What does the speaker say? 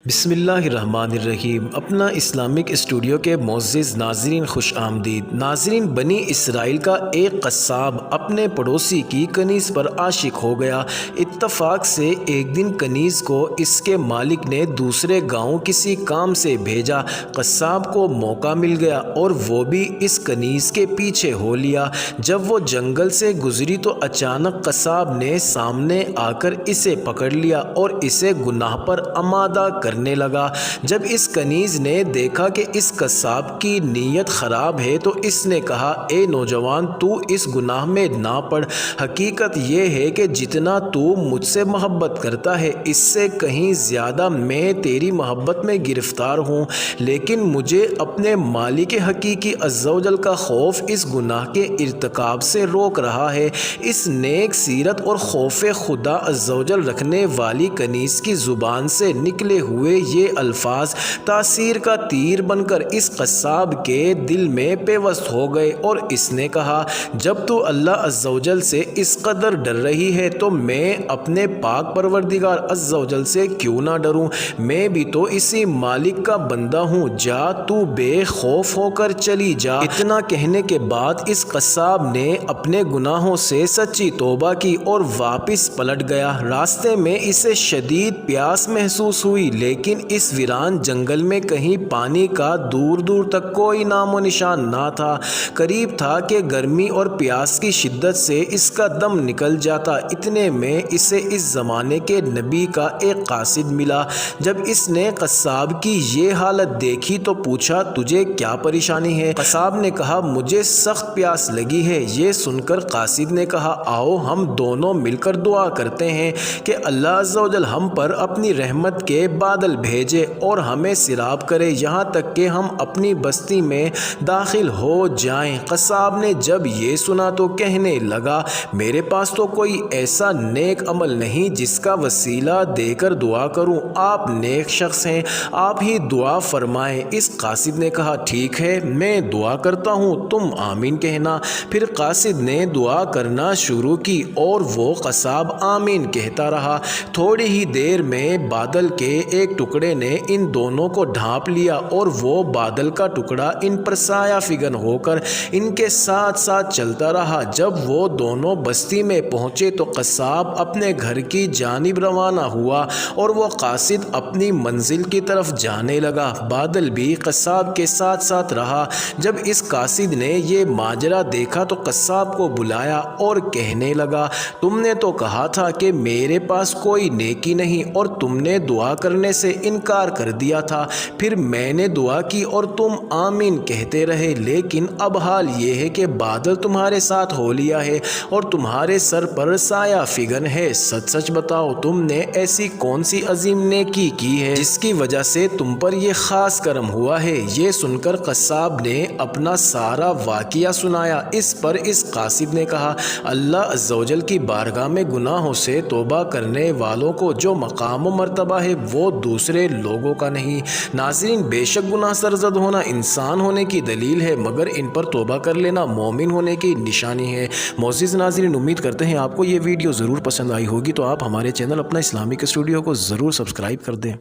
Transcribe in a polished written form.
بسم اللہ الرحمن الرحیم۔ اپنا اسلامک اسٹوڈیو کے معزز ناظرین خوش آمدید۔ ناظرین، بنی اسرائیل کا ایک قصاب اپنے پڑوسی کی کنیز پر عاشق ہو گیا۔ اتفاق سے ایک دن کنیز کو اس کے مالک نے دوسرے گاؤں کسی کام سے بھیجا۔ قصاب کو موقع مل گیا اور وہ بھی اس کنیز کے پیچھے ہو لیا۔ جب وہ جنگل سے گزری تو اچانک قصاب نے سامنے آ کر اسے پکڑ لیا اور اسے گناہ پر آمادہ کرنے لگا۔ جب اس کنیز نے دیکھا کہ اس قصاب کی نیت خراب ہے تو اس نے کہا، اے نوجوان، تو اس گناہ میں نہ پڑ۔ حقیقت یہ ہے کہ جتنا تو مجھ سے محبت کرتا ہے اس سے کہیں زیادہ میں تیری محبت میں گرفتار ہوں، لیکن مجھے اپنے مالک حقیقی عز و جل کا خوف اس گناہ کے ارتکاب سے روک رہا ہے۔ اس نیک سیرت اور خوف خدا عز و جل رکھنے والی کنیز کی زبان سے نکلے ہوئے یہ الفاظ تاثیر کا تیر بن کر اس قصاب کے دل میں پیوست ہو گئے اور اس نے کہا، جب تو اللہ عز و جل سے اس قدر ڈر رہی ہے تو میں اپنے پاک پروردگار عز و جل سے کیوں نہ ڈروں؟ میں بھی تو اسی مالک کا بندہ ہوں۔ جا، تو بے خوف ہو کر چلی جا۔ اتنا کہنے کے بعد اس قصاب نے اپنے گناہوں سے سچی توبہ کی اور واپس پلٹ گیا۔ راستے میں اسے شدید پیاس محسوس ہوئی، لیکن اس ویران جنگل میں کہیں پانی کا دور دور تک کوئی نام و نشان نہ تھا۔ قریب تھا کہ گرمی اور پیاس کی شدت سے اس کا دم نکل جاتا۔ اتنے میں اسے اس زمانے کے نبی کا ایک قاصد ملا۔ جب اس نے قصاب کی یہ حالت دیکھی تو پوچھا، تجھے کیا پریشانی ہے؟ قصاب نے کہا، مجھے سخت پیاس لگی ہے۔ یہ سن کر قاصد نے کہا، آؤ ہم دونوں مل کر دعا کرتے ہیں کہ اللہ عز و جل ہم پر اپنی رحمت کے بادل بھیجے اور ہمیں سیراب کرے یہاں تک کہ ہم اپنی بستی میں داخل ہو جائیں۔ قصاب نے جب یہ سنا تو کہنے لگا، میرے پاس تو کوئی ایسا نیک عمل نہیں جس کا وسیلہ دے کر دعا کروں۔ آپ نیک شخص ہیں، آپ ہی دعا فرمائیں۔ اس قاصد نے کہا، ٹھیک ہے، میں دعا کرتا ہوں، تم آمین کہنا۔ پھر قاصد نے دعا کرنا شروع کی اور وہ قصاب آمین کہتا رہا۔ تھوڑی ہی دیر میں بادل کے ایک ٹکڑے نے ان دونوں کو ڈھانپ لیا اور وہ بادل کا ٹکڑا ان پر سایہ فگن ہو کر ان کے ساتھ ساتھ چلتا رہا۔ جب وہ دونوں بستی میں پہنچے تو قصاب اپنے گھر کی جانب روانہ ہوا اور وہ قاصد اپنی منزل کی طرف جانے لگا۔ بادل بھی قصاب کے ساتھ ساتھ رہا۔ جب اس قاصد نے یہ ماجرا دیکھا تو قصاب کو بلایا اور کہنے لگا، تم نے تو کہا تھا کہ میرے پاس کوئی نیکی نہیں اور تم نے دعا کرنے سے انکار کر دیا تھا۔ پھر میں نے دعا کی اور تم آمین کہتے رہے، لیکن اب حال یہ ہے کہ بادل تمہارے ساتھ ہو لیا ہے اور تمہارے سر پر سایہ فگن ہے۔ سچ سچ بتاؤ، تم نے ایسی کون سی عظیم نیکی کی ہے جس کی وجہ سے تم پر یہ خاص کرم ہوا ہے؟ یہ سن کر قصاب نے اپنا سارا واقعہ سنایا۔ اس پر اس قاصد نے کہا، اللہ عز و جل کی بارگاہ میں گناہوں سے توبہ کرنے والوں کو جو مقام و مرتبہ ہے وہ دوسرے لوگوں کا نہیں۔ ناظرین، بے شک گناہ سرزد ہونا انسان ہونے کی دلیل ہے، مگر ان پر توبہ کر لینا مومن ہونے کی نشانی ہے۔ معزز ناظرین، امید کرتے ہیں آپ کو یہ ویڈیو ضرور پسند آئی ہوگی، تو آپ ہمارے چینل اپنا اسلامک اسٹوڈیو کو ضرور سبسکرائب کر دیں۔